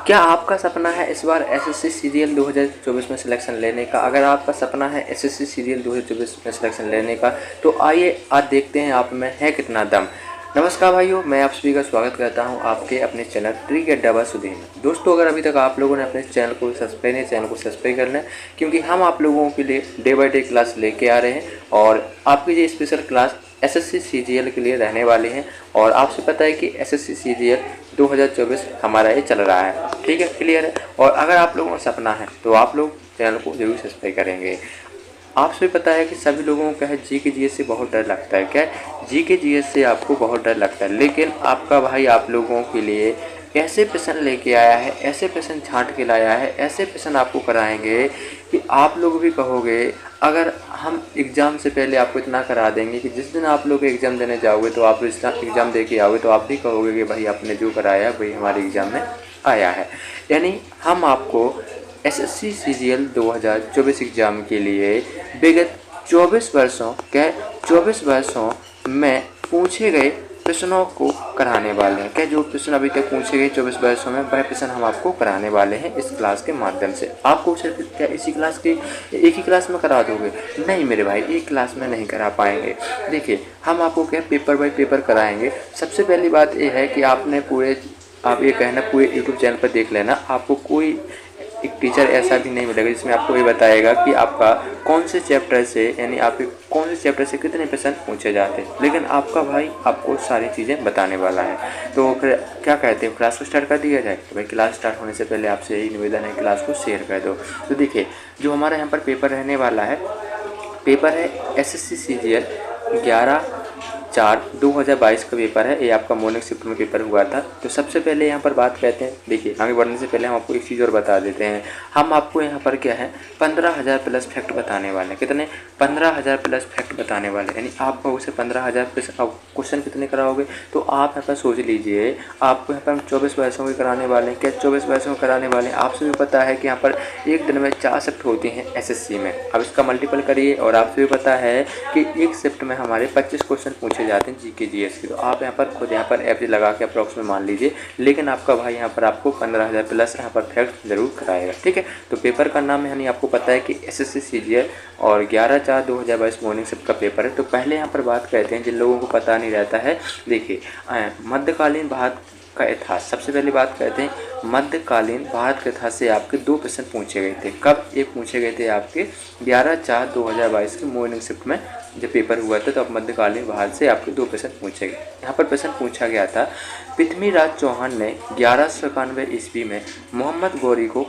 क्या आपका सपना है इस बार एसएससी सीरियल 2024 में सिलेक्शन लेने का? अगर आपका सपना है एसएससी सीरियल 2024 में सिलेक्शन लेने का तो आइए आज देखते हैं आप में है कितना दम। नमस्कार भाइयों, मैं आप सभी का स्वागत करता हूं आपके अपने channel trick at double Sudhir में। दोस्तों, अगर अभी तक आप लोगों ने अपने चैनल को सब्सक्राइब कर लें, क्योंकि हम आप लोगों के लिए डे बाई डे क्लास लेके आ रहे हैं और आपकी ये स्पेशल क्लास एसएससी सीजीएल के लिए रहने वाली हैं। और आपसे पता है कि एसएससी सीजीएल 2024 हमारा ये चल रहा है, ठीक है, क्लियर है। और अगर आप लोगों का सपना है तो आप लोग चैनल को जरूर सब्सक्राइब करेंगे। आपसे पता है कि सभी लोगों को है जी के जीएस से बहुत डर लगता है। क्या जी के जीएस से आपको बहुत डर लगता है, लेकिन आपका भाई आप लोगों के लिए ऐसे प्रश्न लेके आया है, ऐसे प्रश्न छांट के लाया है, ऐसे प्रश्न आपको कराएंगे कि आप लोग भी कहोगे। अगर हम एग्ज़ाम से पहले आपको इतना करा देंगे कि जिस दिन आप लोग एग्ज़ाम देने जाओगे तो आप एग्ज़ाम दे के आओगे तो आप भी कहोगे कि भाई आपने जो कराया वही हमारे एग्ज़ाम में आया है। यानी हम आपको एसएससी सीजीएल 2024 एग्ज़ाम के लिए विगत 24 वर्षों में पूछे गए प्रश्नों को कराने वाले हैं। क्या जो प्रश्न अभी तक पूछे गए 24 वर्षों में वह प्रश्न हम आपको कराने वाले हैं इस क्लास के माध्यम से। आपको सिर्फ क्या इसी क्लास के एक ही क्लास में करा दोगे? नहीं मेरे भाई, एक क्लास में नहीं करा पाएंगे। देखिए, हम आपको क्या पेपर बाय पेपर कराएंगे। सबसे पहली बात यह है कि आपने आप ये कहना पूरे यूट्यूब चैनल पर देख लेना, आपको कोई एक टीचर ऐसा भी नहीं मिलेगा जिसमें आपको ये बताएगा कि आपका कौन से चैप्टर से, यानी आपके कौन से चैप्टर से कितने प्रश्न पूछे जाते हैं, लेकिन आपका भाई आपको सारी चीज़ें बताने वाला है। तो फिर क्या कहते हैं, क्लास को स्टार्ट कर दिया जाए? तो भाई क्लास स्टार्ट होने से पहले आपसे यही निवेदन है, क्लास को शेयर कर दो। तो देखिए, जो हमारे यहाँ पर पेपर रहने वाला है, पेपर है एसएससी सीजीएल 11/4/2022 का पेपर है। ये आपका मॉर्निंग शिफ्ट में पेपर हुआ था। तो सबसे पहले यहाँ पर बात कहते हैं, देखिए आगे बढ़ने से पहले हम आपको एक चीज़ और बता देते हैं। हम आपको यहाँ पर क्या है 15,000 प्लस फैक्ट बताने वाले हैं। कितने? 15,000 प्लस फैक्ट बताने वाले हैं। यानी आप उसे 15,000 क्वेश्चन कितने कराओगे? तो आप यहाँ पर सोच लीजिए, आपको यहाँ पर हम 24 वर्षों के कराने वाले हैं। क्या 24 वर्षों के कराने वाले हैं? आपसे भी पता है कि यहाँ पर एक दिन में 4 शिफ्ट होती हैं एसएससी में। अब इसका मल्टीपल करिए, और आपसे भी पता है कि एक शिफ्ट में हमारे 25 क्वेश्चन पूछे जाते हैं जीके जीएस की। तो आप यहाँ पर खुद यहाँ पर एवरेज लगा के अप्रॉक्स में मान लीजिए, लेकिन आपका भाई यहाँ पर आपको 15,000 प्लस यहाँ पर फैक्ट जरूर कराएगा, ठीक है। तो पेपर का नाम यानी आपको पता है कि एसएससी सीजीएल और 11/4/2022 मॉर्निंग शिफ्ट का पेपर है। तो पहले यहाँ पर बात करते हैं जिन लोगों को पता नहीं रहता है। देखिए, मध्यकालीन भारत का इतिहास, सबसे पहली बात कहते हैं मध्यकालीन भारत के इतिहास से आपके 2 प्रश्न पूछे गए थे। कब एक पूछे गए थे? आपके 11/4/2022 के मॉर्निंग शिफ्ट में जब पेपर हुआ था, तो अब मध्यकालीन भारत से आपके 2 प्रश्न पूछे गए। यहाँ पर प्रश्न पूछा गया था, पृथ्वीराज चौहान ने 1191 ईस्वी में मोहम्मद गौरी को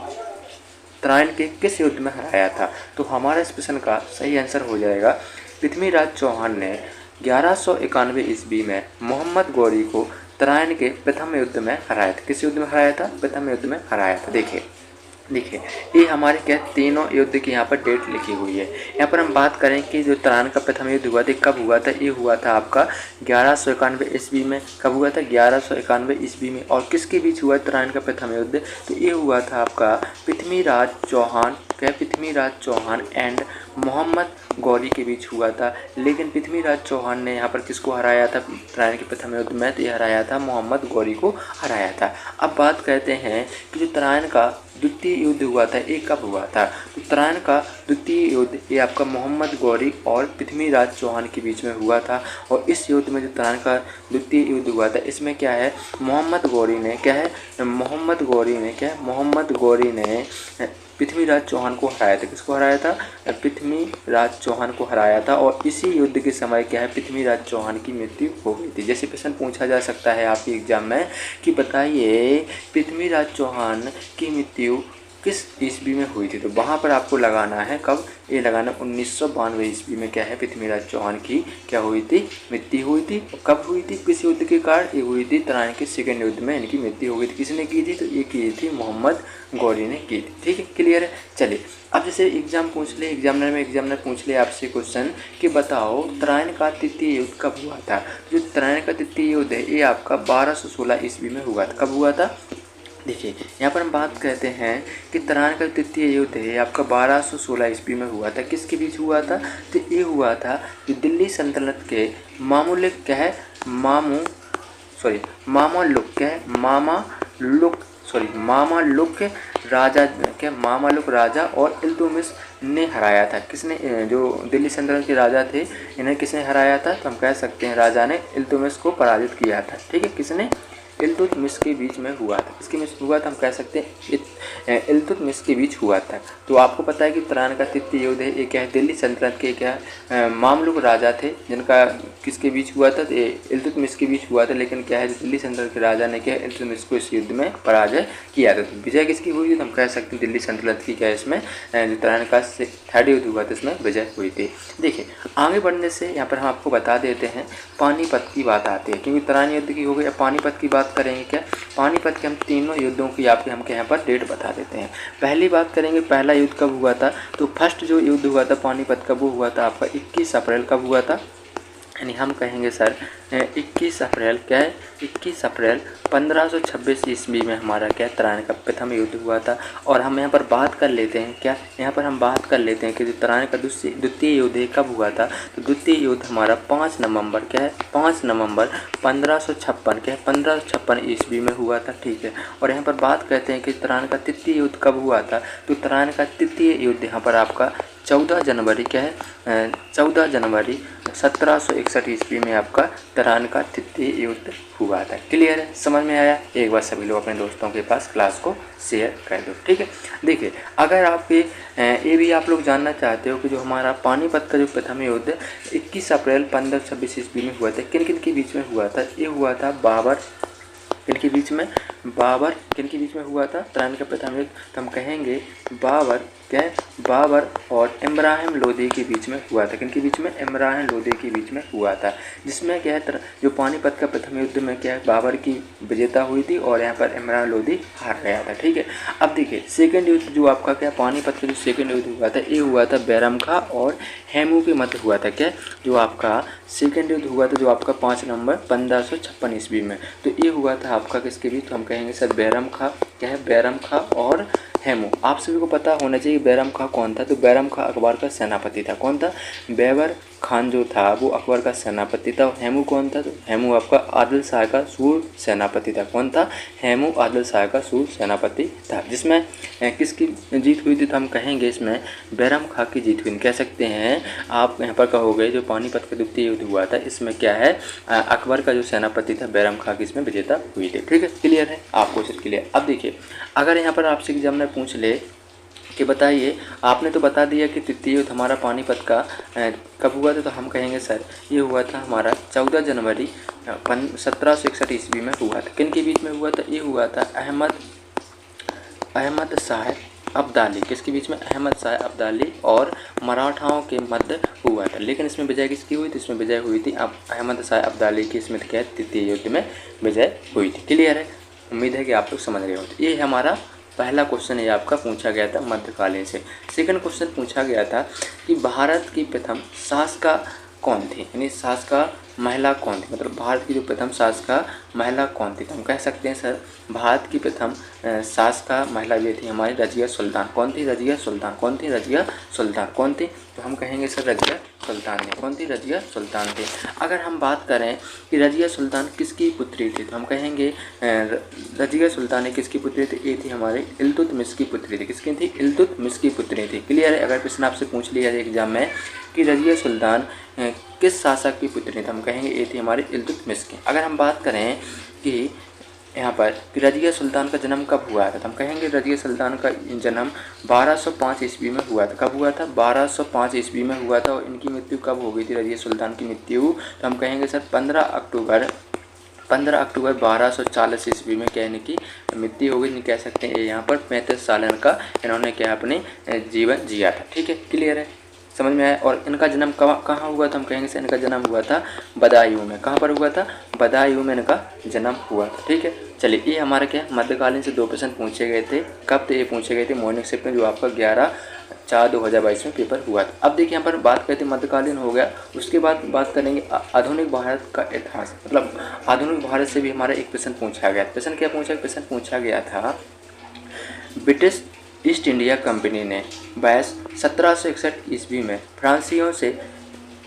तराइन के किस युद्ध में हराया था? तो हमारा इस प्रश्न का सही आंसर हो जाएगा, पृथ्वीराज चौहान ने 1191 ईस्वी में मोहम्मद गौरी को तराइन के प्रथम युद्ध में हराया था। किस युद्ध में हराया था? प्रथम युद्ध में हराया था। देखिए, ये हमारे क्या तीनों युद्ध की यहाँ पर डेट लिखी हुई है। यहाँ पर हम बात करें कि जो तराइन का प्रथम युद्ध हुआ था कब हुआ था? ये हुआ था आपका 1191 ईस्वी में। कब हुआ था? 1191 ईस्वी में। और किसके बीच हुआ तराइन का प्रथम युद्ध? तो ये हुआ था आपका पृथ्वीराज चौहान एंड मोहम्मद गौरी के बीच हुआ था। लेकिन पृथ्वीराज चौहान ने यहाँ पर किसको हराया था तराइन के प्रथम युद्ध में? तो ये हराया था मोहम्मद गौरी को हराया था। अब बात करते हैं कि जो तराइन का द्वितीय युद्ध हुआ था ये कब हुआ था? तो तराइन का द्वितीय युद्ध ये आपका मोहम्मद गौरी और पृथ्वीराज चौहान के बीच में हुआ था। और इस युद्ध में जो तराइन का द्वितीय युद्ध हुआ था, इसमें क्या है, मोहम्मद गौरी ने पृथ्वीराज चौहान को हराया था। किसको हराया था? पृथ्वीराज चौहान को हराया था। और इसी युद्ध के समय क्या है, पृथ्वीराज चौहान की मृत्यु हो गई थी। जैसे प्रश्न पूछा जा सकता है आपके एग्जाम में कि बताइए पृथ्वीराज चौहान की मृत्यु किस ईस्वी में हुई थी? तो वहाँ पर आपको लगाना है कब? ये लगाना 1992 ईस्वी में क्या है पृथ्वीराज चौहान की क्या हुई थी? मृत्यु हुई थी। कब हुई थी? किस युद्ध के कारण? ये हुई थी तराइन के सेकेंड युद्ध में इनकी मृत्यु हो गई थी। किसने की थी? तो ये की थी मोहम्मद गौरी ने की थी, ठीक है, क्लियर है। चलिए, अब जैसे एग्जामिनर पूछ ले आपसे क्वेश्चन कि बताओ तराइन का तृतीय युद्ध कब हुआ था? जो तराइन का तृतीय युद्ध है ये आपका 1216 ईस्वी में हुआ था। कब हुआ था? देखिए, यहाँ पर हम बात करते हैं कि तराइन का तृतीय युद्ध है आपका 1216 ईस्वी में हुआ था। किसके बीच हुआ था? तो ये हुआ था जो दिल्ली सल्तनत के मामलुक मामलुक राजा क्या मामलुक राजा और इल्तुतमिश ने हराया था। किसने? जो दिल्ली सल्तनत के राजा थे इन्हें किसने हराया था? तो हम कह सकते हैं राजा ने इल्तुतमिश को पराजित किया था। ठीक है, किसने? इल्तुतमिश के बीच में हुआ था। किसके बीच हुआ था? हम कह सकते हैं इल्तुतमिश के बीच हुआ था। तो आपको पता है कि तुरान का तृतीय युद्ध है, ये क्या है? दिल्ली सल्तनत के क्या मामलुक राजा थे जिनका किसके बीच हुआ था? इल्तुतमिश के बीच हुआ था। लेकिन क्या है, दिल्ली सल्तनत के राजा ने क्या इल्तुतमिश को इस युद्ध में पराजय किया था। तो विजय किसकी हुई थी? हम कह सकते हैं दिल्ली सल्तनत की क्या इसमें जो तुरान का थर्ड युद्ध हुआ था इसमें विजय हुई थी। देखिए, आगे बढ़ने से यहाँ पर हम आपको बता देते हैं पानीपत की बात आती है, क्योंकि तुरान युद्ध की हो गई। अब पानीपत की बात करेंगे। क्या पानीपत के हम तीनों युद्धों की आपके हम यहाँ पर डेट बता देते हैं। पहली बात करेंगे पहला युद्ध कब हुआ था। तो फर्स्ट जो युद्ध हुआ था पानीपत का वो हुआ था आपका 21 अप्रैल कब हुआ था? यानी हम कहेंगे सर 21 अप्रैल क्या है? 21 अप्रैल 1526 ईस्वी में हमारा क्या तुरान का प्रथम युद्ध हुआ था। और हम यहाँ पर बात कर लेते हैं क्या, यहाँ पर हम बात कर लेते हैं कि तुरान का द्वितीय युद्ध कब हुआ था। तो द्वितीय युद्ध हमारा 5 नवंबर क्या है? 5 नवंबर 1556 क्या है? 1556 ईस्वी में हुआ था। ठीक है, और यहाँ पर बात करते हैं कि तुरान का तृतीय युद्ध कब हुआ था। तो तुरान का तृतीय युद्ध यहाँ पर आपका 14 जनवरी क्या है? 14 जनवरी 1761 ईस्वी में आपका तुरान का तृतीय युद्ध हुआ था। क्लियर है? समझ में आया? एक बार सभी लोग अपने दोस्तों के पास क्लास को शेयर कर दो। ठीक है, देखिए अगर आपके ये भी आप लोग जानना चाहते हो कि जो हमारा पानीपत का जो प्रथम युद्ध 21 अप्रैल 1526 ईस्वी में हुआ था, किन किन के बीच में हुआ था? ये हुआ था बाबर किनके बीच में? बाबर किनके बीच में हुआ था तुरान का प्रथम युद्ध? तो हम कहेंगे बाबर क्या है? बाबर और इब्राहिम लोदी के बीच में हुआ था। किनके बीच में? इब्राहिम लोदी के बीच में हुआ था, जिसमें क्या है जो पानीपत का प्रथम युद्ध में क्या है बाबर की विजेता हुई थी और यहाँ पर इब्राहिम लोदी हार गया था। ठीक है, अब देखिए सेकेंड युद्ध जो आपका क्या पानीपत का जो सेकेंड युद्ध हुआ था ये हुआ था बैरम खां और हेमू के मध्य हुआ था। क्या जो आपका सेकेंड युद्ध हुआ था जो आपका 5 नवंबर 1556 ईस्वी में, तो ये हुआ था आपका किसके बीच? तो हम कहेंगे सर बैरम खां क्या है? बैरम खां और हेमू। आप सभी को पता होना चाहिए बैरम खां कौन था। तो बैरम खां अकबर का सेनापति था। कौन था? बैबर खान जो था वो अकबर का सेनापति था। हेमू कौन था? तो हेमू आपका आदिल शाह का सूर सेनापति था। कौन था? हेमू आदिल शाह का सूर सेनापति था, जिसमें किसकी जीत हुई थी? तो हम कहेंगे इसमें बैरम खां की जीत हुई। कह सकते हैं आप यहाँ पर कहोगे जो पानीपत का द्वितीय युद्ध हुआ था इसमें क्या है अकबर का जो सेनापति था बैरम खां की इसमें विजेता हुई थी। ठीक है, क्लियर है? आपको सिर्फ क्लियर। अब देखिए अगर यहाँ पर आपसे एग्जाम में पूछ ले कि बताइए आपने तो बता दिया कि तृतीय युद्ध हमारा पानीपत का कब हुआ था, तो हम कहेंगे सर ये हुआ था हमारा 14 जनवरी 1761 ईस्वी में हुआ था। किन के बीच में हुआ था? ये हुआ था अहमद शाह अब्दाली। किसके बीच में? अहमद शाह अब्दाली और मराठाओं के मध्य हुआ था। लेकिन इसमें विजय किसकी हुई थी? इसमें विजय हुई थी अब अहमद शाह अब्दाली की इसमें क्या तृतीय युद्ध में विजय हुई थी। क्लियर है? उम्मीद है कि आप लोग समझ रहे हो। ये हमारा पहला क्वेश्चन ये आपका पूछा गया था मध्यकालीन से। सेकंड क्वेश्चन पूछा गया था कि भारत की प्रथम शासका कौन थी, यानी शासका महिला कौन थी, मतलब भारत की जो प्रथम शासका महिला कौन थी। तो हम कह सकते हैं सर भारत की प्रथम शासका महिला ये थी हमारी रजिया सुल्तान। कौन थी? रजिया सुल्तान। कौन थी? रजिया सुल्तान। कौन थी? तो हम कहेंगे सर रजिया सुल्तान थी। कौन थी? रजिया सुल्तान थी। अगर हम बात करें कि रजिया सुल्तान किसकी पुत्री थी, तो हम कहेंगे रजिया सुल्तान किसकी पुत्री थी? ये थी हमारे इल्तुतमिश की पुत्री थी। किसकी थी? इल्तुतमिश की पुत्री थी। क्लियर है? अगर प्रश्न आपसे पूछ लिया जाए एग्जाम में कि रजिया सुल्तान किस शासक की पुत्री थी, हम कहेंगे ये थी हमारे इल्तुतमिश की। अगर हम बात करें कि यहाँ पर कि रजिया सुल्तान का जन्म कब हुआ था, तो हम कहेंगे रजिया सुल्तान का जन्म 1205 ईस्वी में हुआ था। कब हुआ था? 1205 ईस्वी में हुआ था। और इनकी मृत्यु कब हो गई थी रजिया सुल्तान की मृत्यु? तो हम कहेंगे सर 15 अक्टूबर 1240 ईस्वी में क्या इनकी मृत्यु हो गई। नहीं कह सकते हैं यहाँ पर 35 साल का इन्होंने क्या अपने जीवन जिया था। ठीक है, क्लियर है? समझ में आया? और इनका जन्म कहाँ हुआ था, हम कहेंगे से इनका जन्म हुआ था बदायूं में। कहाँ पर हुआ था? बदायूं में इनका जन्म हुआ था। ठीक है, चलिए ये हमारे क्या मध्यकालीन से 2 प्रश्न पूछे गए थे। कब थे ये पूछे गए थे? मॉर्निंग शिफ्ट में, जो आपका 11/4/2022 में पेपर हुआ था। अब देखिए यहाँ पर बात करते मध्यकालीन हो गया, उसके बाद बात करेंगे आधुनिक भारत का इतिहास। मतलब आधुनिक भारत से भी हमारा एक प्रश्न पूछा गया। प्रश्न क्या पूछा? प्रश्न पूछा गया था ब्रिटिश ईस्ट इंडिया कंपनी ने 1761 ईस्वी में फ्रांसीसियों से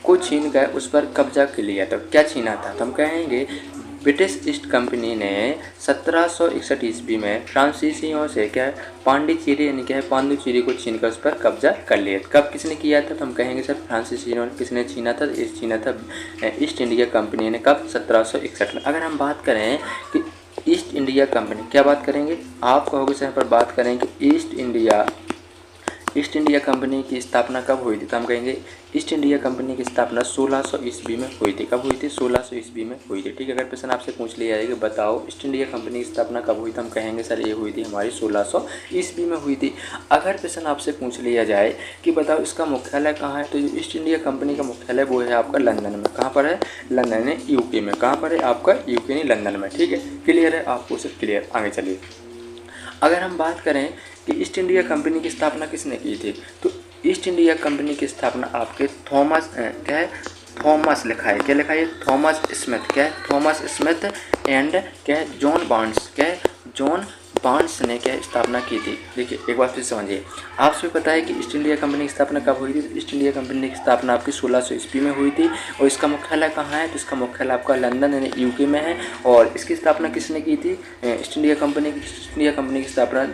को छीन गए उस पर कब्जा कर लिया था। क्या छीना था? तो हम कहेंगे ब्रिटिश ईस्ट कंपनी ने 1761 ईस्वी में फ्रांसीसियों से क्या है पांडिचेरी यानी क्या है पांडुचेरी को छीनकर उस पर कब्जा कर लिया। कब किसने किया था? तो हम कहेंगे सर फ्रांसीसियों ने। किसने छीना था? छीना था ईस्ट इंडिया कंपनी ने। कब? 1761 में। अगर हम बात करें कि ईस्ट इंडिया कंपनी, क्या बात करेंगे? आप कहोगे सर पर बात करेंगे ईस्ट इंडिया कंपनी की स्थापना कब हुई थी? तो हम कहेंगे ईस्ट इंडिया कंपनी की स्थापना 1600 ईस्वी में हुई थी। कब हुई थी? 1600 ईस्वी में हुई थी। ठीक है, अगर प्रश्न आपसे पूछ लिया जाए कि बताओ ईस्ट इंडिया कंपनी की स्थापना कब हुई, तो हम कहेंगे सर ये हुई थी हमारी 1600 ईस्वी में हुई थी। अगर प्रश्न आपसे पूछ लिया जाए कि बताओ इसका मुख्यालय कहाँ है, तो ईस्ट इंडिया कंपनी का मुख्यालय वो है आपका लंदन में। कहाँ पर है? लंदन है, यूके में। कहाँ पर है? आपका यूके नहीं, लंदन में। ठीक है, क्लियर है आपको? सिर्फ क्लियर। आगे चलिए, अगर हम बात करें कि ईस्ट इंडिया कंपनी की स्थापना किसने की थी, तो ईस्ट इंडिया कंपनी की स्थापना आपके थॉमस क्या है? थॉमस लिखा है, क्या लिखा है? Thomas Smith. क्या है? थॉमस स्मिथ एंड क्या है? John Barnes. क्या है? जॉन बार्न्स ने क्या स्थापना की थी। देखिए एक बार फिर समझिए, आपसे पता है कि ईस्ट इंडिया कंपनी की स्थापना कब हुई थी? तो ईस्ट इंडिया कंपनी की स्थापना आपकी 1600 ईस्वी में हुई थी। और इसका मुख्यालय कहाँ है? तो इसका मुख्यालय आपका लंदन यानी यूके में है। और इसकी स्थापना किसने की थी? ईस्ट इंडिया कंपनी की स्थापना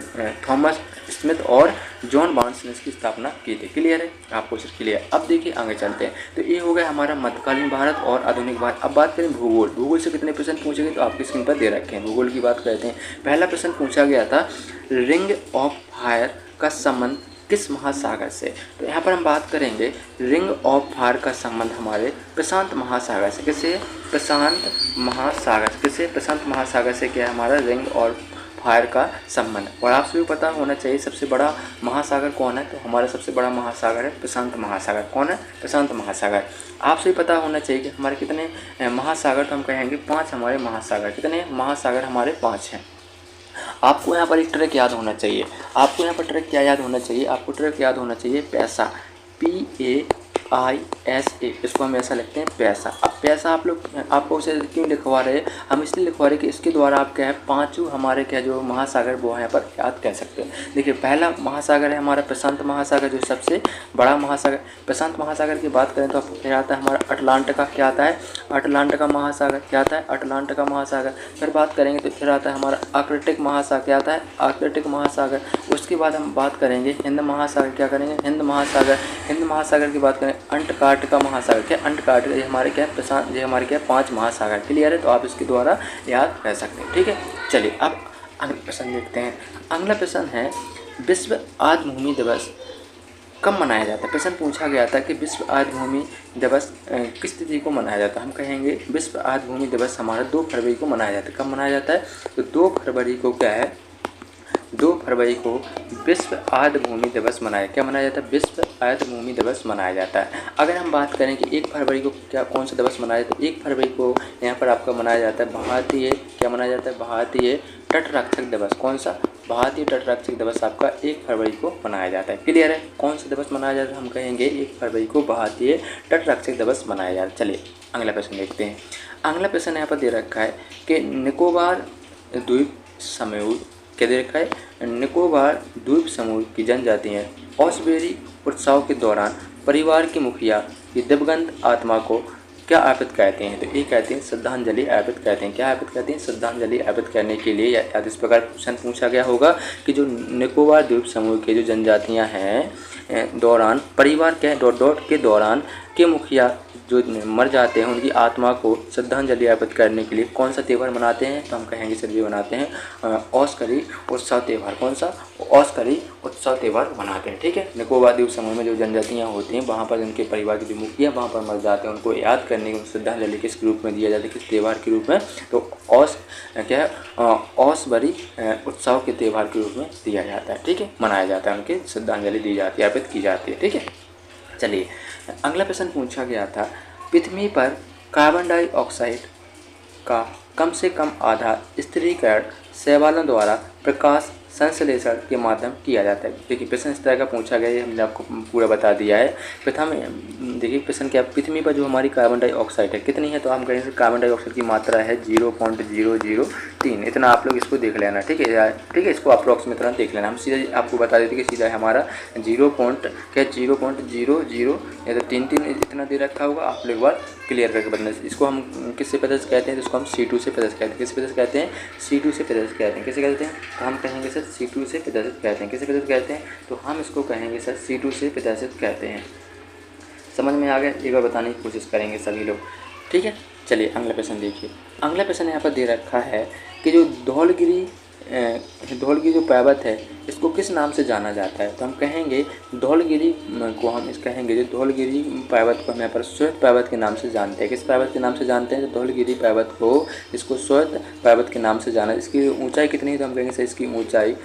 थॉमस स्मिथ और जॉन बार्न्स ने इसकी स्थापना की थी। क्लियर है आपको? सिर्फ क्लियर। अब देखिए आगे चलते हैं। तो ये हो गया हमारा मध्यकालीन भारत और आधुनिक भारत। अब बात करें भूगोल। भूगोल से कितने प्रश्न पूछे गए, तो आपकी स्क्रीन पर दे रखे हैं। भूगोल की बात करते हैं। पहला प्रश्न पूछा गया था, रिंग ऑफ फायर का संबंध किस महासागर से? तो यहाँ पर हम बात करेंगे रिंग ऑफ फायर का संबंध हमारे प्रशांत महासागर से। किससे? प्रशांत महासागर। किससे? प्रशांत महासागर से क्या है हमारा रिंग और फायर का संबंध। और आपसे भी पता होना चाहिए सबसे बड़ा महासागर कौन है, तो हमारा सबसे बड़ा महासागर है प्रशांत महासागर। कौन है? प्रशांत महासागर। आपसे भी पता होना चाहिए कि हमारे कितने महासागर, तो हम कहेंगे 5 हमारे महासागर। कितने महासागर? हमारे 5 हैं। आपको यहाँ पर एक ट्रैक याद होना चाहिए। आपको यहाँ पर ट्रैक क्या याद होना चाहिए? आपको ट्रैक याद होना चाहिए पैसा, PAISA। इसको हम ऐसा लिखते हैं पैसा। अब पैसा आप लोग आपको उसे क्यों लिखवा रहे हैं? हम इसलिए लिखवा रहे हैं कि इसके द्वारा आप क्या है 5 हमारे क्या जो महासागर वो यहाँ पर याद कर सकते हैं। देखिए पहला महासागर है हमारा प्रशांत महासागर, जो सबसे बड़ा महासागर। प्रशांत महासागर की बात करें तो आपको क्या आता है हमारा अटलांटिका। क्या आता है? अटलांटिका महासागर। क्या आता है? अटलांटिका महासागर। फिर बात करेंगे तो फिर आता है हमारा आर्कटिक महासागर। क्या आता है? आर्कटिक महासागर। उसके बाद हम बात करेंगे हिंद महासागर। क्या करेंगे? हिंद महासागर। हिंद महासागर की बात करें अंटार्कटिका महासागर। क्या? अंटार्कटिका। ये हमारे क्या प्रशांत, ये हमारे क्या 5 महासागर। क्लियर है? तो आप इसके द्वारा याद कर सकते हैं। ठीक है, चलिए अब अगला प्रश्न देखते हैं। अगला प्रश्न है विश्व आर्द्र भूमि दिवस कब मनाया जाता है? प्रश्न पूछा गया था कि विश्व आर्द्र भूमि दिवस किस तिथि को मनाया जाता है? हम कहेंगे विश्व आर्द्र भूमि दिवस हमारा 2 फरवरी को मनाया जाता है। कब मनाया जाता है? तो 2 फरवरी को क्या है? 2 फरवरी को विश्व आर्द्र भूमि दिवस मनाया। क्या मनाया जाता है? विश्व आर्द्र भूमि दिवस मनाया जाता है। अगर हम बात करें कि 1 फरवरी को क्या कौन सा दिवस मनाया जाता है? 1 फरवरी को यहाँ पर आपका मनाया जाता है भारतीय, क्या मनाया जाता है? भारतीय तटरक्षक दिवस। कौन सा? भारतीय तटरक्षक दिवस आपका 1 फरवरी को मनाया जाता है। क्लियर है? कौन सा दिवस मनाया जाता है? हम कहेंगे 1 फरवरी को भारतीय तटरक्षक दिवस मनाया जाता है। चलिए अगला प्रश्न देखते हैं। अगला प्रश्न यहाँ पर दे रखा है कि निकोबार द्वीप समूह, क्या दे रखा है? निकोबार द्वीप समूह की जनजातियाँ ऑसबेरी उत्सव के दौरान परिवार की मुखिया की दिवंगत आत्मा को क्या अर्पित कहते हैं? तो ये कहते हैं श्रद्धांजलि अर्पित कहते हैं। क्या अर्पित कहते हैं? श्रद्धांजलि अर्पित करने के लिए या इस प्रकार प्रश्न पूछा गया होगा कि जो निकोबार द्वीप समूह के जो जनजातियां हैं दौरान परिवार के डॉट के दौरान के मुखिया जो मर जाते हैं उनकी आत्मा को श्रद्धांजलि अर्पित करने के लिए कौन सा त्यौहार मनाते हैं? तो हम कहेंगे सर ये मनाते हैं ऑस्करी उत्सव त्यौहार। कौन सा? ऑस्करी उत्सव त्यौहार मनाते हैं। ठीक है, निकोबार द्वीप समूह में जो जनजातियाँ होती हैं वहाँ पर उनके परिवार के जो मुखिया वहाँ पर मर जाते हैं उनको याद करने की श्रद्धांजलि किस रूप में दिया जाता है? किस त्यौहार के रूप में? तो ऑसबरी उत्सव के त्यौहार के रूप में दिया जाता है। ठीक है, मनाया जाता है, उनके श्रद्धांजलि दी जाती है, अर्पित की जाती है। ठीक है, चलिए अगला प्रश्न पूछा गया था पृथ्वी पर कार्बन डाइऑक्साइड का कम से कम आधा स्थिरीकरण शैवालों द्वारा प्रकाश संश्लेषण के माध्यम किया जाता है। देखिए प्रश्न इस तरह का पूछा गया है, हमने आपको पूरा बता दिया है। प्रथम देखिए प्रश्न क्या, पृथ्वी पर जो हमारी कार्बन डाइऑक्साइड है कितनी है? तो हम कहेंगे कार्बन डाइऑक्साइड की मात्रा है 0.003। इतना आप लोग इसको देख लेना। ठीक है, ठीक है, इसको अप्रॉक्सीमेट इतना देख लेना। हम सीधा आपको बता देते कि सीधा हमारा 0.000 या तो 3 इतना दे रखा होगा। आप लोग एक बार क्लियर करके बताना। इसको हम किससे प्रदर्श कहते हैं, तो इसको हम C2 से प्रदर्श कहते हैं। किससे प्रदर्श कहते हैं, C2 से प्रदर्श कहते हैं। किसे कहते हैं, तो हम कहेंगे सर C2 से प्रदर्शित कहते हैं। किसे प्रदर्शित कहते हैं, तो हम इसको कहेंगे सर C2 से प्रदर्शित कहते हैं। समझ में आ गया, एक बार बताने की कोशिश करेंगे सभी लोग, ठीक है। चलिए अगला प्रश्न देखिए। अगला प्रश्न यहाँ पर दे रखा है कि जो धौलगिरी जो पर्वत है इसको किस नाम से जाना जाता है, तो हम कहेंगे धौलगिरी को हम इस कहेंगे जो धौलगिरी पर्वत को हम यहाँ पर श्वेत पर्वत के नाम से जानते हैं। किस पर्वत के नाम से जानते हैं, तो धौलगिरी पर्वत को इसको श्वेत पर्वत के नाम से जाना। इसकी ऊंचाई कितनी है, तो हम कहेंगे सर इसकी ऊंचाई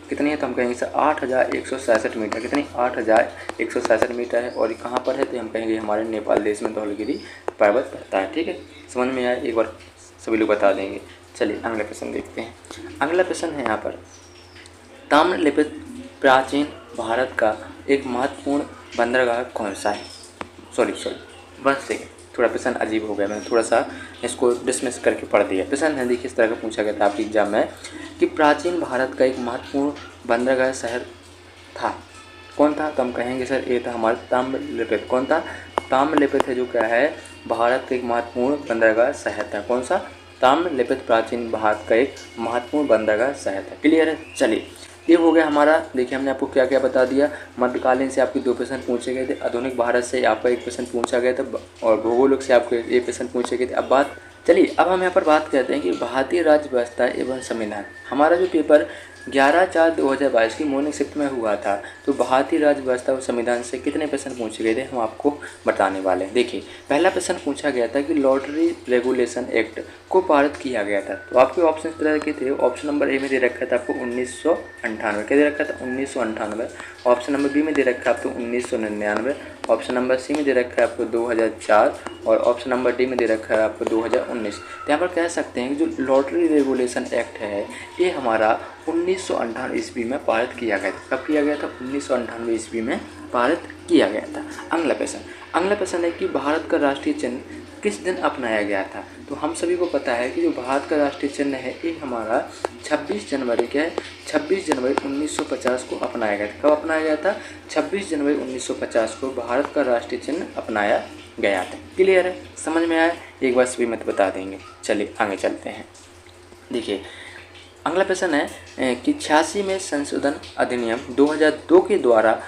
कितनी है, तो हम कहेंगे सर 8166 मीटर। कितनी, 8166 मीटर है। और कहाँ पर है, तो हम कहेंगे हमारे नेपाल देश में धौलगिरी पर्वत पड़ता है, ठीक है। समझ में आया, एक बार सभी लोग बता देंगे। चलिए अगला प्रश्न देखते हैं। अगला प्रश्न है यहाँ पर, ताम्रलिप्त प्राचीन भारत का एक महत्वपूर्ण बंदरगाह कौन सा है। सॉरी 1 सेकेंड, थोड़ा प्रश्न अजीब हो गया, मैंने थोड़ा सा इसको डिसमिस करके पढ़ दिया। प्रश्न है देखिए, इस तरह का पूछा गया था आपके एग्जाम में कि प्राचीन भारत का एक महत्वपूर्ण बंदरगाह शहर था, कौन था, तो हम कहेंगे सर ये था हमारा ताम्रलिप्त। कौन था, ताम्रलिप्त है जो क्या है भारत का एक महत्वपूर्ण बंदरगाह शहर था। कौन सा, ताम्रलिप्त प्राचीन भारत का एक महत्वपूर्ण बंदरगाह शहर था। क्लियर है। चलिए ये हो गया हमारा। देखिए हमने आपको क्या क्या बता दिया। मध्यकालीन से आपके 2 प्रश्न पूछे गए थे, आधुनिक भारत से आपका 1 प्रश्न पूछा गया था और भूगोल से आपको 1 प्रश्न पूछे गए थे। अब हम यहाँ पर बात करते हैं कि भारतीय राज्य व्यवस्था एवं संविधान। हमारा जो पेपर 11/4/2022 की मॉर्निंग शिफ्ट में हुआ था, तो भारतीय राज्य व्यवस्था और संविधान से कितने प्रश्न पूछे गए थे हम आपको बताने वाले हैं। देखिए पहला प्रश्न पूछा गया था कि लॉटरी रेगुलेशन एक्ट को पारित किया गया था, तो आपके ऑप्शन इस तरह के थे। ऑप्शन नंबर ए में दे रखा था आपको 1998, क्या दे रखा था 1998। ऑप्शन नंबर बी में दे रखा है आपको 1999। ऑप्शन नंबर सी में दे रखा है आपको 2004 और ऑप्शन नंबर डी में दे रखा है आपको 2019। तो यहाँ पर कह सकते हैं कि जो लॉटरी रेगुलेशन एक्ट है ये हमारा 1998 ईस्वी में पारित किया गया था। कब किया गया था, 1998 ईस्वी में पारित किया गया था। अगला प्रश्न है कि भारत का राष्ट्रीय चिन्ह किस दिन अपनाया गया था, तो हम सभी को पता है कि जो भारत का राष्ट्रीय चिन्ह है ये हमारा 26 जनवरी 1950 को अपनाया गया था। कब अपनाया गया था, 26 जनवरी 1950 को भारत का राष्ट्रीय चिन्ह अपनाया गया था। क्लियर है, समझ में आया, एक बार सभी मत बता देंगे। चलिए आगे चलते हैं। देखिए अगला प्रश्न है कि 86 में संशोधन अधिनियम 2002 के द्वारा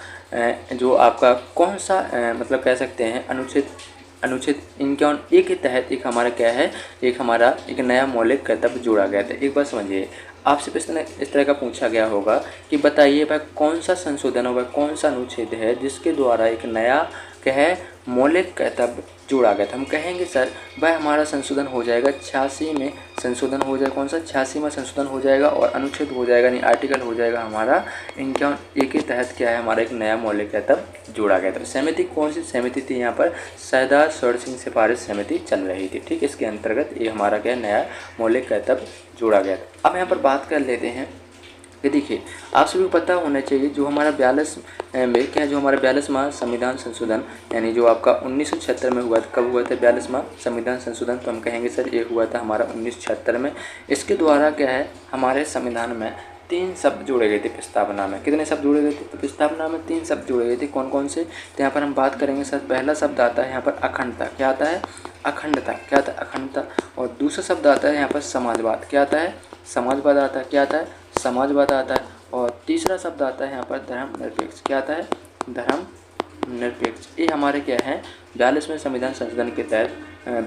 जो आपका कौन सा मतलब कह सकते हैं अनुच्छेद 51A के तहत एक हमारा क्या है, एक हमारा एक नया मौलिक कर्तव्य जोड़ा गया था। एक बार समझिए, आपसे प्रश्न इस तरह का पूछा गया होगा कि बताइए वह कौन सा संशोधन होगा, कौन सा अनुच्छेद है जिसके द्वारा एक नया क्या है मौलिक कर्तव्य जोड़ा गया था। हम कहेंगे सर वह हमारा संशोधन हो जाएगा 86 में संशोधन हो जाएगा। कौन सा, 86 में संशोधन हो जाएगा और अनुच्छेद हो जाएगा यानी आर्टिकल हो जाएगा हमारा 51A के तहत क्या है हमारा एक नया मौलिक कर्तव्य जोड़ा गया था। समिति कौन सी समिति थी, यहाँ पर सरदार सरोवर सिंह सिफारिश समिति चल रही थी, ठीक। इसके अंतर्गत ये हमारा क्या नया मौलिक कर्तव्य जोड़ा गया था। अब यहाँ पर बात कर लेते हैं कि देखिए आप सभी को पता होना चाहिए जो हमारा 42 में क्या जो हमारा 42वां संविधान संशोधन यानी जो आपका 1976 में हुआ था। कब हुआ था 42वां संविधान संशोधन, तो हम कहेंगे सर ये हुआ था हमारा 1976 में। इसके द्वारा क्या है हमारे संविधान में 3 शब्द जोड़े गए थे प्रस्तावना में। कितने शब्द जोड़े गए थे, तो प्रस्तावना में 3 शब्द जोड़े गए थे। कौन कौन से, तो यहाँ पर हम बात करेंगे सर पहला शब्द आता है यहाँ पर अखंडता। क्या आता है, अखंडता। क्या आता है, अखंडता। और दूसरा शब्द आता है यहाँ पर समाजवाद। क्या आता है, समाजवाद आता है। क्या आता है, समाजवाद आता है। और तीसरा शब्द आता है यहाँ पर धर्मनिरपेक्ष। क्या आता है, धर्मनिरपेक्ष। ये हमारे क्या है 42वें संविधान संशोधन के तहत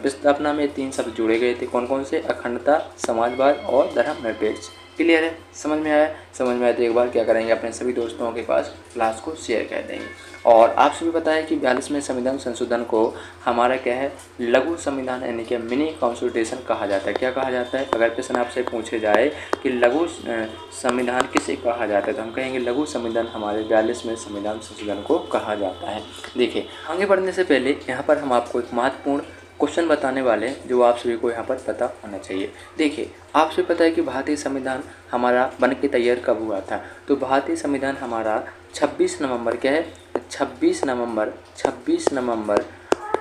प्रस्तावना में 3 शब्द जोड़े गए थे। कौन कौन से, अखंडता, समाजवाद और धर्मनिरपेक्ष। क्लियर है, समझ में आया। समझ में आया तो एक बार क्या करेंगे अपने सभी दोस्तों के पास क्लास को शेयर कर देंगे। और आप सभी पता है कि 42वें संविधान संशोधन को हमारा क्या है लघु संविधान यानी कि मिनी कॉन्स्टिट्यूशन कहा जाता है। क्या कहा जाता है, अगर प्रश्न आपसे पूछे जाए कि लघु संविधान किसे कहा जाता है तो हम कहेंगे लघु संविधान हमारे 42वें संविधान संशोधन को कहा जाता है। देखिए आगे बढ़ने से पहले यहाँ पर हम आपको एक महत्वपूर्ण क्वेश्चन बताने वाले हैं जो आप सभी को यहाँ पर पता होना चाहिए। देखिए आप सभी पता है कि भारतीय संविधान हमारा बन के तैयार कब हुआ था, तो भारतीय संविधान हमारा 26 नवंबर क्या है 26 नवंबर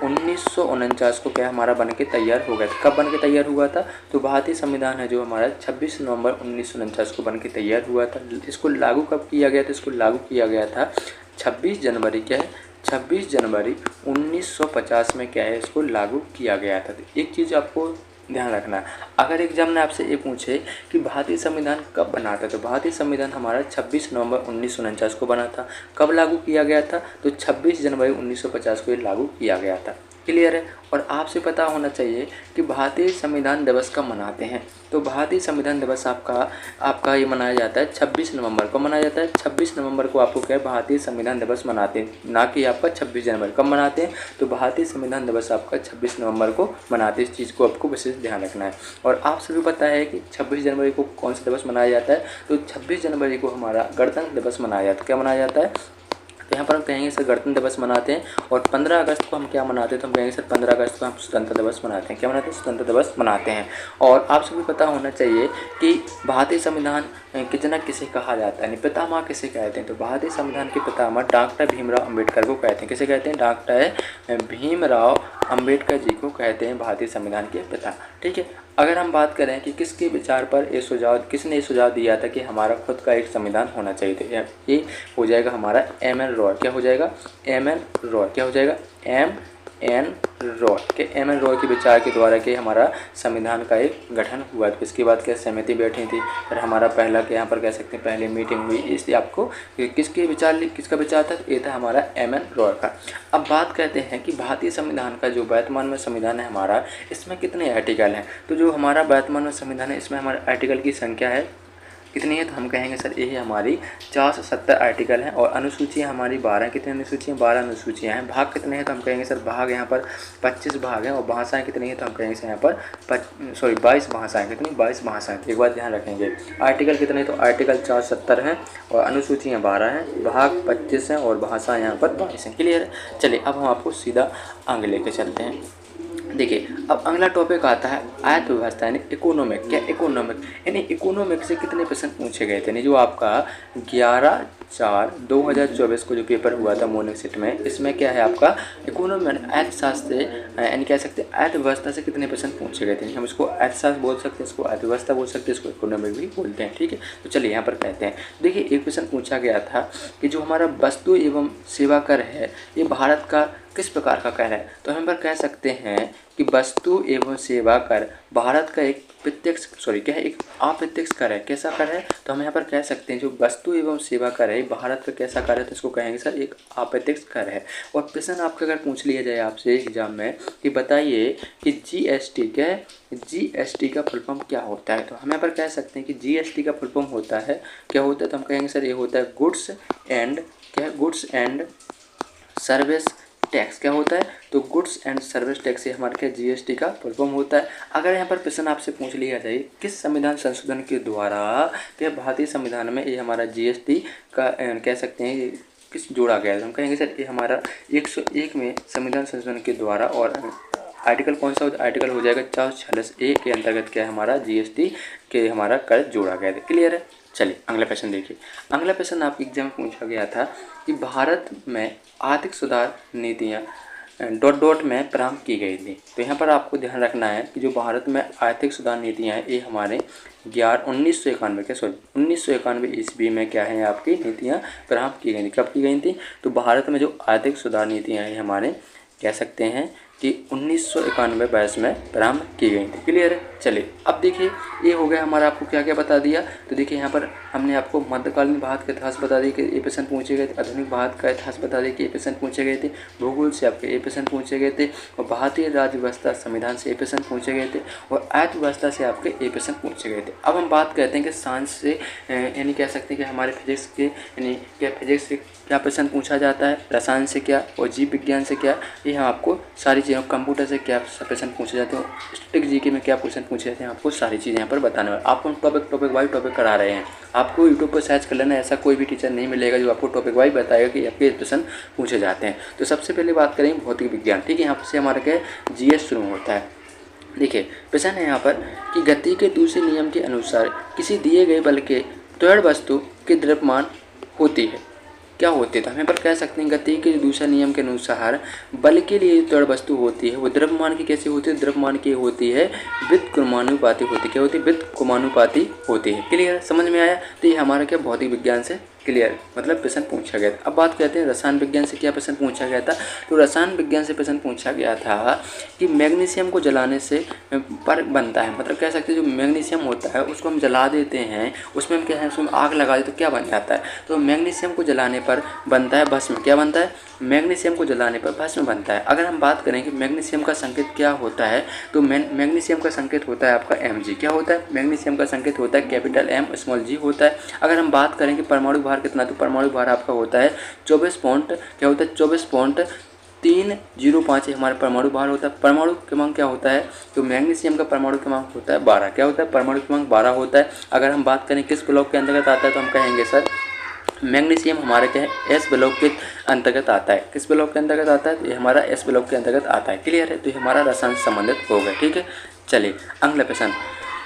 1949 को क्या हमारा बन के तैयार हो गया था। कब बन के तैयार हुआ था, तो भारतीय संविधान है जो हमारा 26 नवंबर 1949 को बन के तैयार हुआ था। इसको लागू कब किया गया था, इसको लागू किया गया था 26 जनवरी क्या है 26 जनवरी 1950 में क्या है इसको लागू किया गया था। तो एक चीज़ आपको ध्यान रखना है, अगर एग्जाम में आपसे ये पूछे कि भारतीय संविधान कब बना था, तो भारतीय संविधान हमारा 26 नवंबर 1949 को बना था। कब लागू किया गया था, तो 26 जनवरी 1950 को ये लागू किया गया था। क्लियर है। और आपसे पता होना चाहिए कि भारतीय संविधान दिवस कब मनाते हैं, तो भारतीय संविधान दिवस आपका ये मनाया जाता है 26 नवंबर को मनाया जाता है। 26 नवंबर को आपको क्या है भारतीय संविधान दिवस मनाते हैं, ना कि आपका 26 जनवरी। कब मनाते हैं, तो भारतीय संविधान दिवस आपका 26 नवंबर को मनाते हैं। इस चीज़ को आपको विशेष ध्यान रखना है। और आप सभी पता है कि 26 जनवरी को कौन सा दिवस मनाया जाता है, तो 26 जनवरी को हमारा गणतंत्र दिवस मनाया जाता है। क्या मनाया जाता है, तो यहाँ पर हम कहेंगे सर गणतंत्र दिवस मनाते हैं। और 15 अगस्त को हम क्या मनाते हैं, तो हम कहेंगे सर 15 अगस्त को हम स्वतंत्रता दिवस मनाते हैं। क्या मनाते हैं, स्वतंत्रता दिवस मनाते हैं। और आप सभी पता होना चाहिए कि भारतीय संविधान के जनक किसे कहा जाता है, पितामह किसे कहते हैं, तो भारतीय संविधान के पितामह डॉक्टर भीमराव अम्बेडकर को कहते हैं। किसे कहते हैं, डॉक्टर भीमराव अम्बेडकर जी को कहते हैं भारतीय संविधान के पिता। ठीक है। अगर हम बात करें कि किसके विचार पर किसने सुझाव दिया था कि हमारा खुद का एक संविधान होना चाहिए, तो ये हो जाएगा हमारा एम.एन. रॉय। क्या हो जाएगा, एम.एन. रॉय। क्या हो जाएगा, एम.एन. रॉय के एम.एन. रॉय के विचार के द्वारा के हमारा संविधान का एक गठन हुआ। तो इसके बाद क्या समिति बैठी थी, फिर हमारा पहला के यहाँ पर कह सकते हैं पहली मीटिंग हुई। इसलिए आपको किसका विचार था, ये था हमारा एम.एन. रॉय का। अब बात करते हैं कि भारतीय संविधान का जो वर्तमान में संविधान है हमारा, इसमें कितने आर्टिकल हैं। तो जो हमारा वर्तमान में संविधान है इसमें हमारे आर्टिकल की संख्या है कितनी है, तो हम कहेंगे सर ये हमारी 470 आर्टिकल हैं। और अनुसूचियाँ हमारी 12, कितनी अनुसूचियाँ, 12 अनुसूचियाँ हैं। भाग कितने हैं, तो हम कहेंगे सर भाग यहाँ पर 25 भाग हैं। और भाषाएं कितनी हैं, तो हम कहेंगे सर यहाँ पर 22 भाषाएँ। कितनी, 22 भाषाएँ। एक बात ध्यान रखेंगे, आर्टिकल कितने, तो आर्टिकल 470 हैं और अनुसूचियाँ 12 हैं, भाग 25 हैं और भाषा यहाँ पर 22 हैं। क्लियर है। चलिए अब हम आपको सीधा आगे लेके चलते हैं। देखिए अब अगला टॉपिक आता है अर्थव्यवस्था यानी इकोनॉमिक। क्या इकोनॉमिक, यानी इकोनॉमिक से कितने प्रश्न पूछे गए थे, यानी जो आपका 11/4/2024 को जो पेपर हुआ था मॉर्निंग शिफ्ट में, इसमें क्या है आपका इकोनॉमिक अर्थशास्त्र से यानी कह सकते हैं अर्थव्यवस्था से कितने प्रश्न पूछे गए थे। हम इसको अर्थशास्त्र बोल सकते हैं, इसको अर्थव्यवस्था बोल सकते हैं, इसको इकोनॉमिक भी बोलते हैं। ठीक है। तो चलिए यहाँ पर कहते हैं, देखिए एक प्रश्न पूछा गया था कि जो हमारा वस्तु एवं सेवा कर है ये भारत का किस प्रकार का कर है, तो हम पर कह सकते हैं कि वस्तु एवं सेवा कर भारत का एक एक अप्रत्यक्ष कर है। कैसा कर है, तो हम यहाँ पर कह सकते हैं जो वस्तु एवं सेवा कर है भारत का कैसा कर है, तो इसको कहेंगे सर एक अप्रत्यक्ष कर है। और प्रश्न आपका अगर पूछ लिया जाए आपसे एग्जाम में कि बताइए कि जीएसटी क्या है, जीएसटी का फुल फॉर्म क्या होता है, तो हम यहाँ पर कह सकते हैं कि जीएसटी का फुल फॉर्म होता है क्या होता है, तो हम कहेंगे सर ये होता है गुड्स एंड सर्विस टैक्स। क्या होता है, तो गुड्स एंड सर्विस टैक्स, ये हमारे क्या जीएसटी का फुल फॉर्म होता है। अगर यहाँ पर प्रश्न आपसे पूछ लिया जाए किस संविधान संशोधन के द्वारा क्या भारतीय संविधान में ये हमारा जीएसटी का कह सकते हैं किस जोड़ा गया है, तो हम कहेंगे सर ये हमारा 101 में संविधान संशोधन के द्वारा। और आर्टिकल कौन सा आर्टिकल हो जाएगा 446A के अंतर्गत क्या है हमारा जीएसटी के हमारा कर जोड़ा गया है। क्लियर है। चलिए अगला प्रश्न देखिए। अगला प्रश्न आपके एग्जाम में पूछा गया था कि भारत में आर्थिक सुधार नीतियाँ ... में प्रारंभ की गई थी। तो यहाँ पर आपको ध्यान रखना है कि जो भारत में आर्थिक सुधार नीतियाँ हैं ये हमारे 1991 ईस्वी में क्या है आपकी नीतियाँ प्रारंभ की गई थी। कब की गई थी, तो भारत में जो आर्थिक सुधार नीतियाँ हैं हमारे कह सकते हैं कि 1991 वर्ष में प्रारंभ की गई थी। क्लियर है। चलिए अब देखिए ये हो गया हमारा, आपको क्या क्या बता दिया, तो देखिए यहाँ पर हमने आपको मध्यकालीन भारत का इतिहास बता दिया कि ये प्रश्न पूछे गए थे, आधुनिक भारत का इतिहास बता दिया कि ये प्रश्न पूछे गए थे, भूगोल से आपके ये प्रश्न पूछे गए थे, और भारतीय राज्य व्यवस्था संविधान से ये प्रश्न पूछे गए थे, और अर्थव्यवस्था से आपके ये प्रश्न पूछे गए थे। अब हम बात करते हैं कि साइंस से यानी कह सकते हैं कि हमारे फिजिक्स के यानी क्या फिजिक्स से क्या प्रश्न पूछा जाता है, रसायन से क्या और जीव विज्ञान से क्या, ये हम आपको सारी चीज़ों, कंप्यूटर से क्या प्रश्न पूछे जाते हैं, स्टैटिक जीके में क्या क्वेश्चन पूछे जाते हैं, आपको सारी चीज़ें यहाँ पर बताने वाले। आपको टॉपिक वाइज टॉपिक करा रहे हैं। आपको यूट्यूब पर सर्च कर लेना, ऐसा कोई भी टीचर नहीं मिलेगा जो आपको टॉपिक वाइज बताएगा कि आपके प्रश्न पूछे जाते हैं। तो सबसे पहले बात करेंगे भौतिक विज्ञान। ठीक है। यहाँ से हमारा क्या जीएस शुरू होता है। देखिए प्रश्न है यहाँ पर कि गति के दूसरे नियम के अनुसार किसी दिए गए बल के त्वरण वस्तु की द्रव्यमान होती है, क्या होती है, तो हम पर कह सकते हैं गति के दूसरे नियम के अनुसार बल के लिए त्वरण वस्तु होती है वो द्रव्यमान की कैसे होती है, द्रव्यमान की होती है व्युत्क्रमानुपाती होती है। क्या होती है, व्युत्क्रमानुपाती होती है। क्लियर, समझ में आया। तो ये हमारा क्या भौतिक विज्ञान से क्लियर, मतलब प्रश्न पूछा गया था। अब बात करते हैं रसायन विज्ञान से क्या प्रश्न पूछा गया था। तो रसायन विज्ञान से प्रश्न पूछा गया था कि मैग्नीशियम को जलाने से पर बनता है, मतलब कह सकते हैं जो मैग्नीशियम होता है उसको हम जला देते हैं, उसमें हम क्या है उसमें आग लगा देते तो क्या बन जाता है। तो मैग्नीशियम को जलाने पर बनता है भस्म। क्या बनता है? मैग्नीशियम को जलाने पर भस्म बनता है। अगर हम बात करें कि मैग्नीशियम का संकेत क्या होता है, तो मैग्नीशियम का संकेत होता है आपका Mg। क्या होता है? मैग्नीशियम का संकेत होता है कैपिटल M स्मॉल g होता है। अगर हम बात करें कि परमाणु भार कितना, तो परमाणु भार आपका होता है 24 पॉइंट, क्या होता है 24.305 हमारा परमाणु भार होता है। परमाणु क्रमांक क्या होता है? तो मैग्नीशियम का परमाणु क्रमांक होता है 12। क्या होता है? परमाणु क्रमांक 12 होता है। अगर हम बात करें किस ब्लॉक के अंतर्गत आता है, तो हम कहेंगे सर मैग्नीशियम हमारे क्या है एस ब्लॉक के अंतर्गत आता है। किस ब्लॉक के अंतर्गत आता है? तो ये हमारा एस ब्लॉक के अंतर्गत आता है। क्लियर है? तो ये हमारा रसायन से संबंधित हो गया। ठीक है, चलिए अगला प्रश्न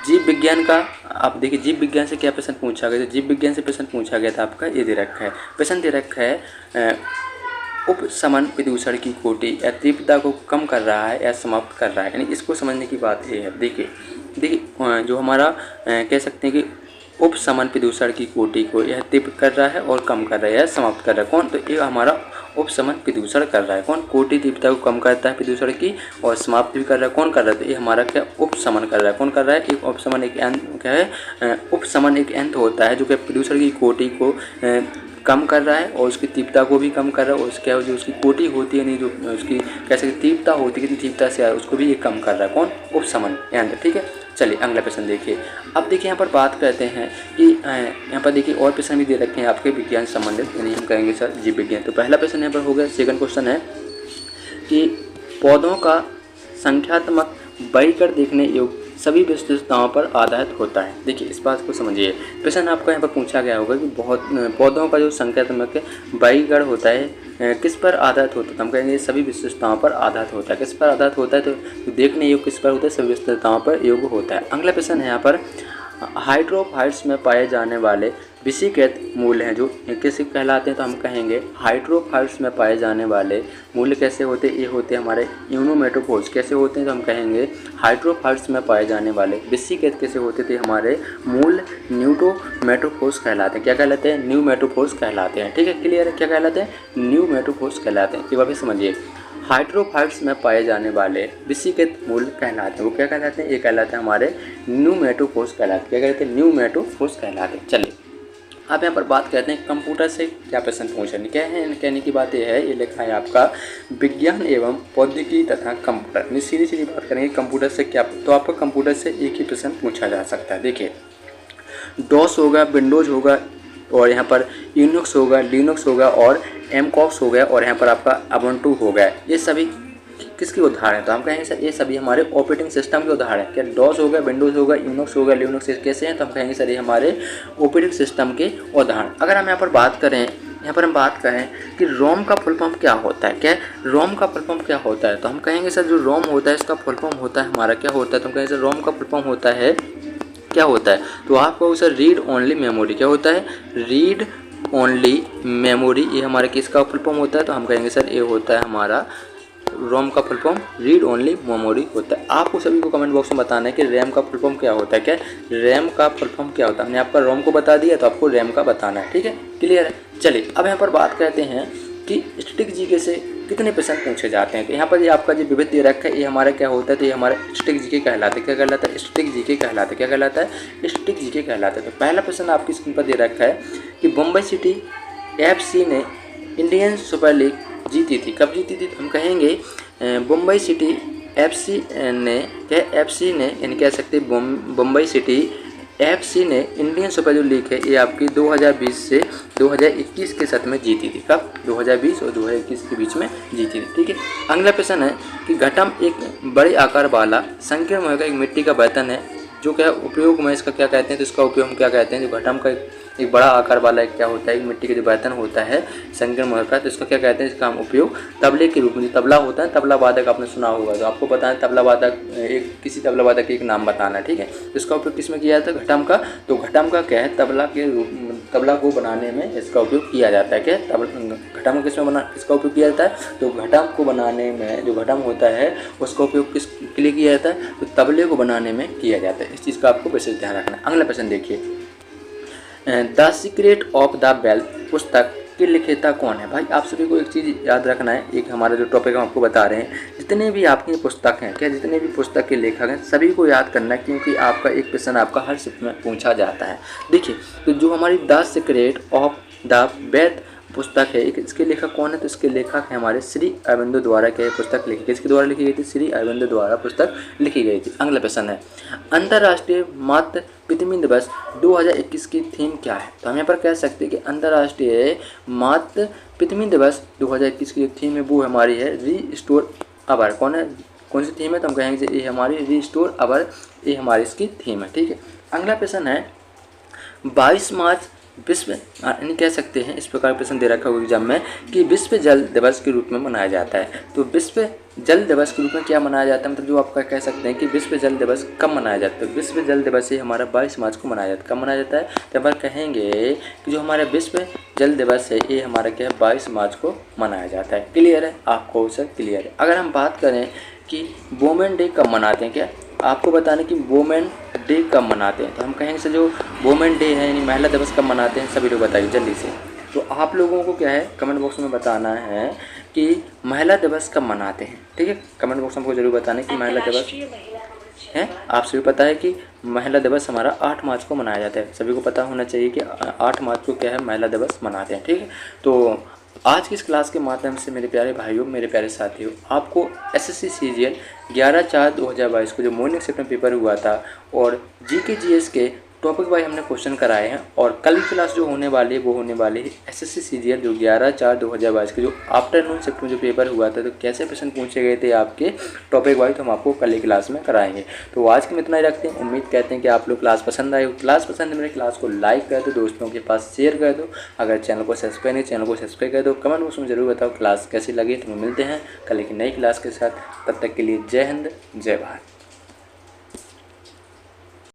जीव विज्ञान का। आप देखिए जीव विज्ञान से क्या प्रश्न पूछा गया था। जीव विज्ञान से प्रश्न पूछा गया था आपका ये दे रखा है, प्रश्न दे रखा है उपशमन प्रदूषण की कोटि या तीव्रता को कम कर रहा है या समाप्त कर रहा है। यानी इसको समझने की बात ये है। देखिए जो हमारा कह सकते हैं कि उपशमन प्रदूषण की कोटि को यह तीव्र कर रहा है और कम कर रहा है या समाप्त कर रहा है। कौन? तो ये हमारा उपशमन प्रदूषण कर रहा है। कौन? कोटि तीव्रता को कम करता है प्रदूषण की और समाप्त भी कर रहा है। कौन कर रहा है? तो ये हमारा क्या उपशमन कर रहा है। कौन कर रहा है? एक उपशमन एक यंत्र क्या है, उपशमन एक यंत्र होता है जो कि प्रदूषण की कोटि को कम कर रहा है और उसकी तीव्रता को भी कम कर रहा है। और उसके जो उसकी कोटि होती है नहीं, जो उसकी कैसे तीव्रता होती है कितनी तीव्रता से उसको भी ये कम कर रहा है। कौन? उपशमन यंत्र। ठीक है, चलिए अगला प्रश्न देखिए। अब देखिए यहाँ पर बात करते हैं कि यहाँ पर देखिए और प्रश्न भी दे रखे हैं आपके विज्ञान से संबंधित, यानी हम कहेंगे सर जीव विज्ञान। तो पहला प्रश्न यहाँ पर हो गया। सेकंड क्वेश्चन है कि पौधों का संख्यात्मक वर्गीकरण देखने योग्य सभी विशेषताओं पर आधारित होता है। देखिए इस बात को समझिए। प्रश्न आपका यहाँ पर पूछा गया होगा कि पौधों का जो संख्यात्मक वर्गीकरण होता है किस पर आधारित होता है। हम कहेंगे सभी विशेषताओं पर आधारित होता है। किस पर आधारित होता है? तो देखने योग्य किस पर होता है? सभी विशेषताओं पर योग्य होता है। अगला प्रश्न है यहाँ पर हाइड्रोफाइट्स में पाए जाने वाले विषिकृत मूल्य हैं जो कैसे कहलाते हैं। तो हम कहेंगे हाइड्रोफाइट्स में पाए जाने वाले मूल्य कैसे होते हैं? ये होते हैं हमारे इम्यूनोमेटोफोर्स। कैसे होते हैं? तो हम कहेंगे हाइड्रोफाइट्स में पाए जाने वाले विषिकृत कैसे होते थे? हमारे मूल न्यूटोमेटोफोर्स कहलाते हैं। क्या कहलाते हैं? न्यूमेटोफोर्स कहलाते हैं। ठीक है, क्लियर है? क्या कहलाते हैं? न्यूमेटोफोर्स कहलाते हैं। एक बार फिर समझिए, हाइड्रोफाइट्स में पाए जाने वाले विषिकृत मूल्य कहलाते हैं। वो क्या कहलाते हैं? ये कहलाते हैं हमारे न्यूमेटोफोर्स कहलाते हैं। क्या कहते हैं? न्यूमेटोफोर्स कहलाते हैं। चलिए अब यहाँ पर बात करते हैं कंप्यूटर से क्या प्रश्न पूछे। क्या है कहने की बात यह है, ये लिखा है आपका विज्ञान एवं प्रौद्योगिकी तथा कंप्यूटर। सीधी सीधी बात करेंगे कंप्यूटर से क्या, तो आपका कंप्यूटर से एक ही प्रश्न पूछा जा सकता है। देखिए डॉस होगा, विंडोज़ होगा और यहाँ पर यूनिक्स होगा, लिनक्स होगा और एमकॉस हो गया और यहाँ पर आपका उबुंटू हो गया। ये सभी किसकी उदाहरण है? तो हम कहेंगे सर ये सभी हमारे ऑपरेटिंग सिस्टम के उदाहरण है। क्या डॉस होगा, विंडोज़ होगा, यूनिक्स होगा, लिनक्स कैसे हैं? तो हम कहेंगे सर ये हमारे ऑपरेटिंग सिस्टम के उदाहरण। अगर हम यहाँ पर बात करें, यहाँ पर हम बात करें कि रोम का फुल फॉर्म क्या होता है। क्या रोम का फुल फॉर्म क्या होता है? तो हम कहेंगे सर जो रोम होता है इसका फुल फॉर्म होता है हमारा क्या होता है? तो हम कहेंगे सर रोम का फुल फॉर्म होता है क्या होता है? तो आपको सर रीड ओनली मेमोरी। क्या होता है? Read only memory. ये हमारे किसका फुल फॉर्म होता है? तो हम कहेंगे सर ये होता है हमारा रोम का full form read only memory होता है। आपको सभी को कमेंट बॉक्स में बताना है कि रैम का फुल फॉर्म क्या होता है। क्या रैम का फुल फॉर्म क्या होता है? हमने आपका रोम को बता दिया तो आपको रैम का बताना है। ठीक है, क्लियर है? चलिए अब यहाँ पर बात करते हैं कि स्टैटिक जीके से कितने प्रश्न पूछे जाते हैं। तो यहाँ पर ये आपका जो विविध दे रखा है ये हमारा क्या होता है? तो ये हमारा स्टैटिक जीके कहलाता है। क्या कहलाता है? स्टैटिक जीके कहलाता है। क्या कहलाता है? स्टैटिक जीके कहलाता है। तो पहला प्रश्न आपकी स्क्रीन पर दे रखा है कि मुंबई सिटी FC ने इंडियन सुपर लीग जीती थी। कब जीती थी? तो हम कहेंगे मुंबई सिटी FC ने यानी कह सकते मुंबई सिटी FC ने इंडियन सुपर जो लीग है ये आपकी 2020 से 2021 के साथ में जीती थी। कब? 2020 और 2021 के बीच में जीती थी। ठीक है, अगला प्रश्न है कि घटम एक बड़े आकार वाला संकीर्ण मुँह का एक मिट्टी का बर्तन है जो क्या उपयोग में इसका क्या कहते हैं? तो इसका उपयोग हम क्या कहते हैं? जो घटम का एक बड़ा आकार वाला एक क्या होता है? एक मिट्टी का जो बर्तन होता है संकीर्ण मुँह का, तो इसका क्या कहते हैं? इसका हम उपयोग तबले के रूप में, जो तबला होता है, तबला वादक आपने सुना होगा, तो आपको बताना तबला वादक एक किसी तबला वादक के एक नाम बताना है। ठीक है, तो इसका उपयोग किस में किया जाता है? घटम का। तो घटम का क्या है? तबला के रूप, तबला को बनाने में इसका उपयोग किया जाता है। क्या घटम किस में किसका उपयोग किया जाता है? तो घटम को बनाने में जो घटम होता है उसका उपयोग किसके लिए किया जाता है? तो तबले को बनाने में किया जाता है। इस चीज़ का आपको विशेष ध्यान रखना है। अगला प्रश्न देखिए, the secret of the bell पुस्तक के लिखिता कौन है? भाई आप सभी को एक चीज़ याद रखना है, एक हमारा जो टॉपिक हम आपको बता रहे हैं, जितने भी आपकी पुस्तक हैं, क्या जितने भी पुस्तक के लेखक हैं सभी को याद करना है, क्योंकि आपका एक क्वेश्चन आपका हर शिफ्ट में पूछा जाता है। देखिए, तो जो हमारी the secret of the bell पुस्तक है, एक इसके लेखक कौन है? तो इसके लेखक है हमारे श्री अरविंदो द्वारा क्या पुस्तक लिखी गई? इसके द्वारा लिखी गई थी, श्री अरविंदो द्वारा पुस्तक लिखी गई थी। अगला प्रश्न है, अंतर्राष्ट्रीय मातृ पितृ दिवस 2021 की थीम क्या है? तो हम यहाँ पर कह सकते हैं कि अंतर्राष्ट्रीय मातृ पितृ दिवस 2021 की जो थीम है वो हमारी है रीस्टोर अवर। कौन सी थीम है? तो हम कहेंगे ये हमारी रीस्टोर अवर, ये हमारी इसकी थीम है। ठीक है, अगला प्रश्न है 22 मार्च विश्व यानी कह सकते हैं, इस प्रकार प्रश्न दे रखा हुआ एग्जाम में कि विश्व जल दिवस के रूप में मनाया जाता है। तो विश्व जल दिवस के रूप में क्या मनाया जाता है? मतलब जो आपका कह सकते हैं कि विश्व जल दिवस कब मनाया जाता है? विश्व जल दिवस ये हमारा 22 मार्च को मनाया जाता है। कब मनाया जाता है? तो हम कहेंगे कि जो हमारा विश्व जल दिवस है ये हमारा क्या है 22 मार्च को मनाया जाता है। क्लियर है? आपको सब क्लियर है? अगर हम बात करें कि वुमेन डे कब मनाते हैं, क्या आपको बताने कि वुमेन डे कब मनाते हैं, तो हम कहेंगे सर जो वुमेन डे है यानी महिला दिवस कब मनाते हैं, सभी लोग बताइए जल्दी से। तो आप लोगों को क्या है कमेंट बॉक्स में बताना है कि महिला दिवस कब मनाते हैं। ठीक है, कमेंट बॉक्स में हमको जरूर बताना कि महिला दिवस है। आप सभी पता है कि महिला दिवस हमारा 8 मार्च को मनाया जाता है, सभी को पता होना चाहिए कि 8 मार्च को क्या है महिला दिवस मनाते हैं। ठीक है, तो आज की इस क्लास के माध्यम से मेरे प्यारे भाइयों, मेरे प्यारे साथियों, आपको एसएससी सीजीएल 11/4/2022 को जो मॉर्निंग शिफ्ट में पेपर हुआ था और जीके जीएस के टॉपिक वाइज हमने क्वेश्चन कराए हैं, और कल की क्लास जो होने वाली है वो होने वाली है एसएससी सीजीएल जो 11/4/2022 के जो आफ्टरनून शिफ्ट में जो पेपर हुआ था, तो कैसे प्रश्न पूछे गए थे आपके टॉपिक वाइज, तो हम आपको कल की क्लास में कराएंगे। तो आज के में इतना ही रखते हैं। उम्मीद करते हैं कि आप लोग क्लास पसंद आए हो। क्लास पसंद है मेरे क्लास को लाइक कर दो, दोस्तों के पास शेयर कर दो। अगर चैनल को सब्सक्राइब नहीं, चैनल को सब्सक्राइब कर दो। कमेंट बॉक्स में जरूर बताओ क्लास कैसी लगी। तो मिलते हैं कल एक नई क्लास के साथ, तब तक के लिए जय हिंद, जय भारत।